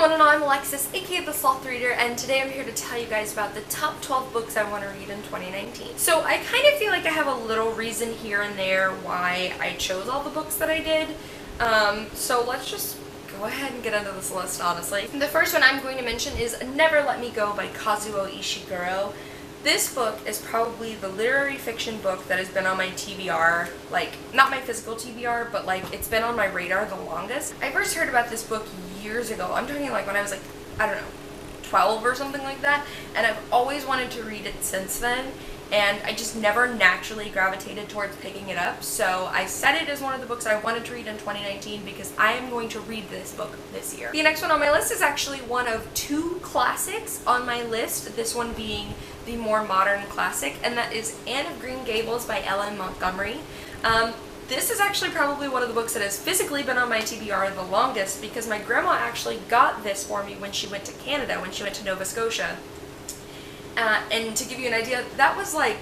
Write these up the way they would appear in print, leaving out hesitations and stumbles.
one and all, I'm Alexis, aka the Sloth Reader, and today I'm here to tell you guys about the top 12 books I want to read in 2019. So I kind of feel like I have a little reason here and there why I chose all the books that I did. So let's just go ahead and get into this list, honestly. The first one I'm going to mention is Never Let Me Go by Kazuo Ishiguro. This book is probably the literary fiction book that has been on my TBR, like, not my physical TBR, but like, it's been on my radar the longest. I first heard about this book years ago. I'm talking like when I was like, I don't know, 12 or something like that, and I've always wanted to read it since then, and I just never naturally gravitated towards picking it up, so I set it as one of the books I wanted to read in 2019 because I am going to read this book this year. The next one on my list is actually one of two classics on my list, this one being the more modern classic, and that is Anne of Green Gables by Ellen Montgomery. This is actually probably one of the books that has physically been on my TBR the longest because my grandma actually got this for me when she went to Canada, when she went to Nova Scotia. And to give you an idea, that was like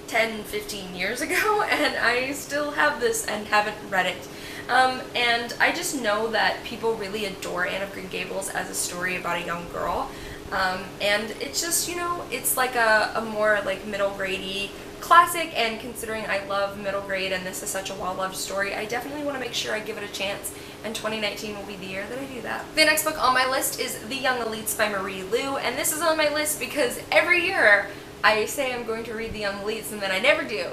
10-15 years ago, and I still have this and haven't read it. And I just know that people really adore Anne of Green Gables as a story about a young girl. And it's just, you know, it's like a more like middle grade-y classic, and considering I love middle grade and this is such a well-loved story, I definitely want to make sure I give it a chance, and 2019 will be the year that I do that. The next book on my list is The Young Elites by Marie Lu, and this is on my list because every year I say I'm going to read The Young Elites and then I never do,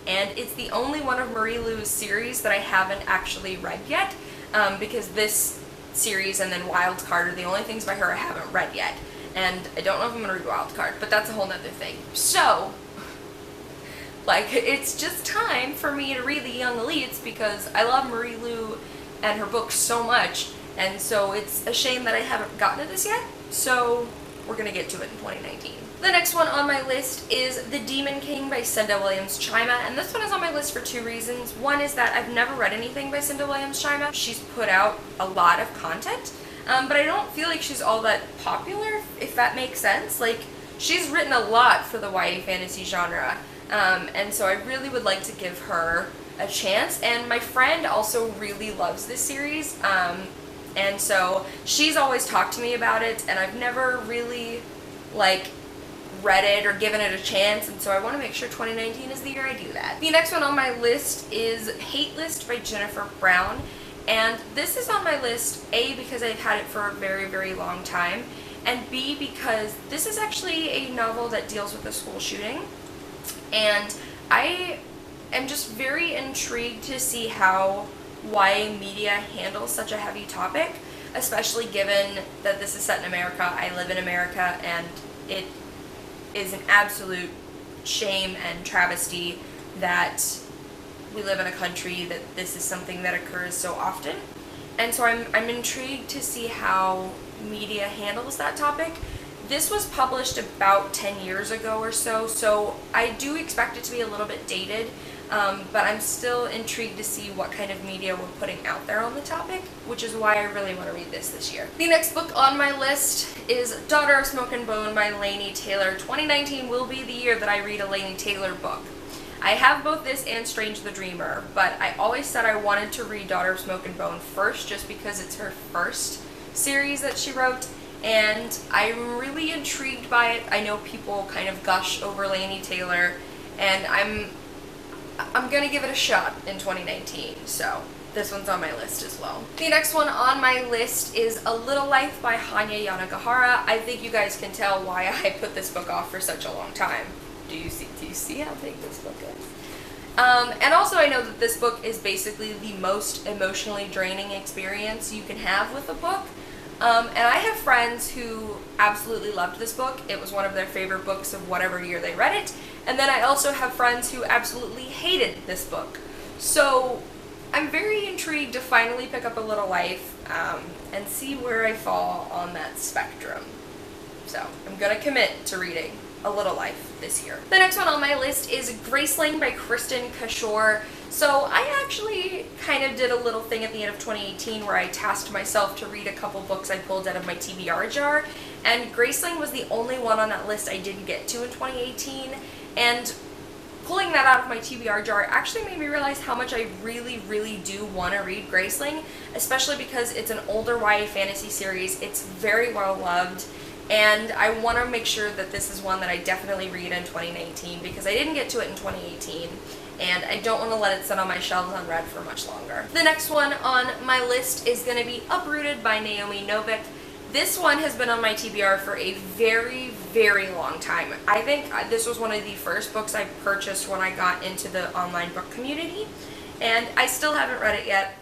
and it's the only one of Marie Lu's series that I haven't actually read yet, because this series and then Wildcard are the only things by her I haven't read yet, and I don't know if I'm going to read Wildcard, but that's a whole nother thing. So, like, it's just time for me to read The Young Elites because I love Marie Lu and her books so much, and so it's a shame that I haven't gotten to this yet, so we're going to get to it in 2019. The next one on my list is The Demon King by Cinda Williams-Chima, and this one is on my list for two reasons. One is that I've never read anything by Cinda Williams-Chima. She's put out a lot of content, but I don't feel like she's all that popular, if that makes sense. Like, she's written a lot for the YA fantasy genre, and so I really would like to give her a chance, and my friend also really loves this series, and so she's always talked to me about it, and I've never really, like, read it or given it a chance, and so I want to make sure 2019 is the year I do that. The next one on my list is Hate List by Jennifer Brown, and this is on my list, A, because I've had it for a very, very long time, and B, because this is actually a novel that deals with a school shooting, and I am just very intrigued to see how YA media handles such a heavy topic, especially given that this is set in America, I live in America, and it is an absolute shame and travesty that we live in a country that this is something that occurs so often. And so I'm intrigued to see how media handles that topic. This was published about 10 years ago or so, so I do expect it to be a little bit dated, but I'm still intrigued to see what kind of media we're putting out there on the topic, which is why I really want to read this year. The next book on my list is Daughter of Smoke and Bone by Laini Taylor. 2019 will be the year that I read a Laini Taylor book. I have both this and Strange the Dreamer, but I always said I wanted to read Daughter of Smoke and Bone first just because it's her first series that she wrote, and I'm really intrigued by it. I know people kind of gush over Laini Taylor, and I'm gonna give it a shot in 2019, so this one's on my list as well. The next one on my list is A Little Life by Hanya Yanagihara. I think you guys can tell why I put this book off for such a long time. Do you see how big this book is? And also I know that this book is basically the most emotionally draining experience you can have with a book. And I have friends who absolutely loved this book. It was one of their favorite books of whatever year they read it. And then I also have friends who absolutely hated this book. So I'm very intrigued to finally pick up A Little Life and see where I fall on that spectrum. So I'm gonna commit to reading A Little Life this year. The next one on my list is Graceling by Kristen Cashore. So I actually kind of did a little thing at the end of 2018 where I tasked myself to read a couple books I pulled out of my TBR jar, and Graceling was the only one on that list I didn't get to in 2018, and pulling that out of my TBR jar actually made me realize how much I really do want to read Graceling, especially because it's an older YA fantasy series. It's very well loved, and I want to make sure that this is one that I definitely read in 2019 because I didn't get to it in 2018. And I don't want to let it sit on my shelves unread for much longer. The next one on my list is going to be Uprooted by Naomi Novik. This one has been on my TBR for a very long time. I think this was one of the first books I purchased when I got into the online book community, and I still haven't read it yet.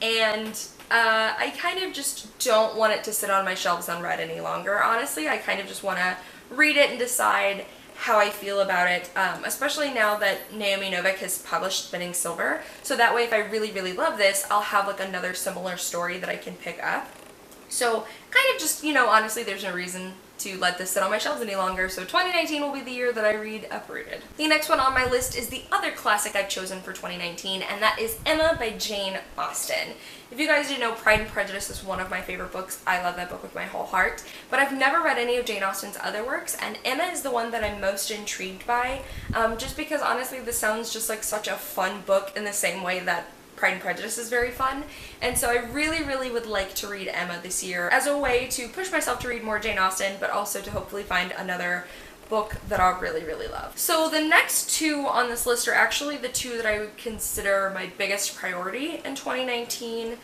And I kind of just don't want it to sit on my shelves unread any longer, honestly. I kind of just want to read it and decide how I feel about it, especially now that Naomi Novik has published Spinning Silver. So that way, if I really love this, I'll have like another similar story that I can pick up. So kind of just, you know, honestly, there's no reason to let this sit on my shelves any longer, so 2019 will be the year that I read Uprooted. The next one on my list is the other classic I've chosen for 2019, and that is Emma by Jane Austen. If you guys didn't know, Pride and Prejudice is one of my favorite books. I love that book with my whole heart, but I've never read any of Jane Austen's other works, and Emma is the one that I'm most intrigued by, just because honestly this sounds just like such a fun book in the same way that Pride and Prejudice is very fun, and so I really would like to read Emma this year as a way to push myself to read more Jane Austen, but also to hopefully find another book that I'll really love. So the next two on this list are actually the two that I would consider my biggest priority in 2019,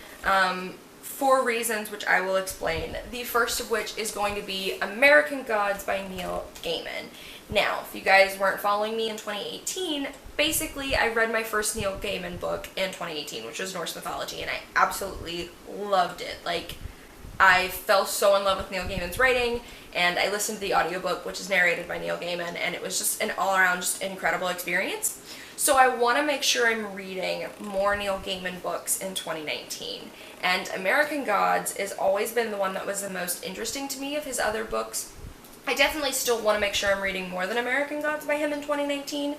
for reasons which I will explain. The first of which is going to be American Gods by Neil Gaiman. Now, if you guys weren't following me in 2018, basically I read my first Neil Gaiman book in 2018, which was Norse mythology, and I absolutely loved it. Like, I fell so in love with Neil Gaiman's writing, and I listened to the audiobook, which is narrated by Neil Gaiman, and it was just an all-around just incredible experience. So I want to make sure I'm reading more Neil Gaiman books in 2019. And American Gods has always been the one that was the most interesting to me of his other books. I definitely still want to make sure I'm reading more than American Gods by him in 2019,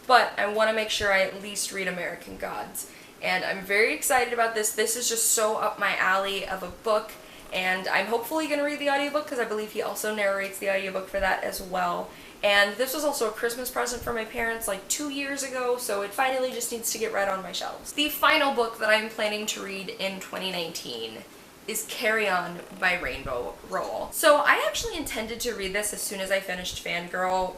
but I want to make sure I at least read American Gods. And I'm very excited about this. This is just so up my alley of a book, and I'm hopefully going to read the audiobook because I believe he also narrates the audiobook for that as well. And this was also a Christmas present for my parents like 2 years ago, so it finally just needs to get read on my shelves. The final book that I'm planning to read in 2019 is Carry On by Rainbow Rowell. So I actually intended to read this as soon as I finished Fangirl,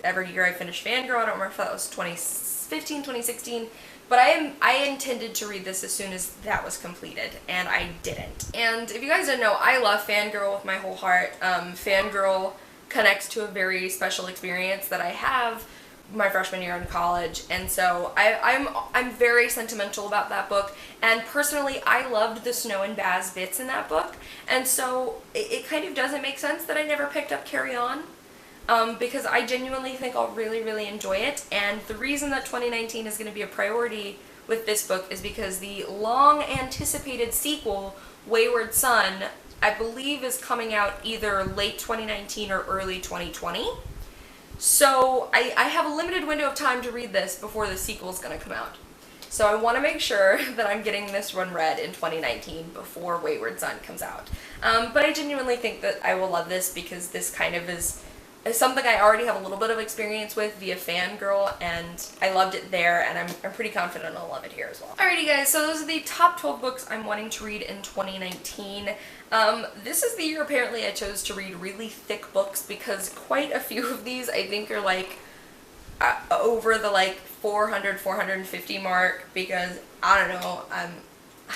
every year I finished Fangirl. I don't remember if that was 2015, 2016, but I intended to read this as soon as that was completed, and I didn't. And if you guys don't know, I love Fangirl with my whole heart. Fangirl connects to a very special experience that I have my freshman year in college, and so I'm very sentimental about that book, and personally I loved the Snow and Baz bits in that book, and so it kind of doesn't make sense that I never picked up Carry On, because I genuinely think I'll really enjoy it. And the reason that 2019 is going to be a priority with this book is because the long anticipated sequel, Wayward Son, I believe is coming out either late 2019 or early 2020. So I have a limited window of time to read this before the sequel is going to come out. So I want to make sure that I'm getting this one read in 2019 before Wayward Son comes out. But I genuinely think that I will love this because this kind of is something I already have a little bit of experience with via Fangirl, and I loved it there, and I'm pretty confident I'll love it here as well. Alrighty guys, so those are the top 12 books I'm wanting to read in 2019. This is the year apparently I chose to read really thick books because quite a few of these I think are like over the like 400, 450 mark, because I don't know, I'm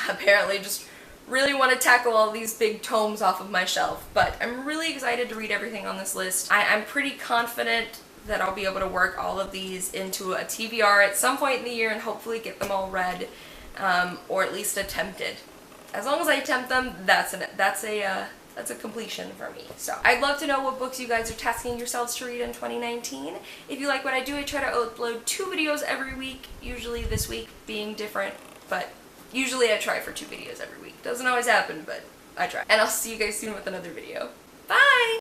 apparently just really want to tackle all these big tomes off of my shelf, but I'm really excited to read everything on this list. I'm pretty confident that I'll be able to work all of these into a TBR at some point in the year and hopefully get them all read, or at least attempted. As long as I attempt them, that's a completion for me. So I'd love to know what books you guys are tasking yourselves to read in 2019. If you like what I do, I try to upload 2 videos every week, usually this week being different, but usually I try for 2 videos every week. Doesn't always happen, but I try. And I'll see you guys soon with another video. Bye!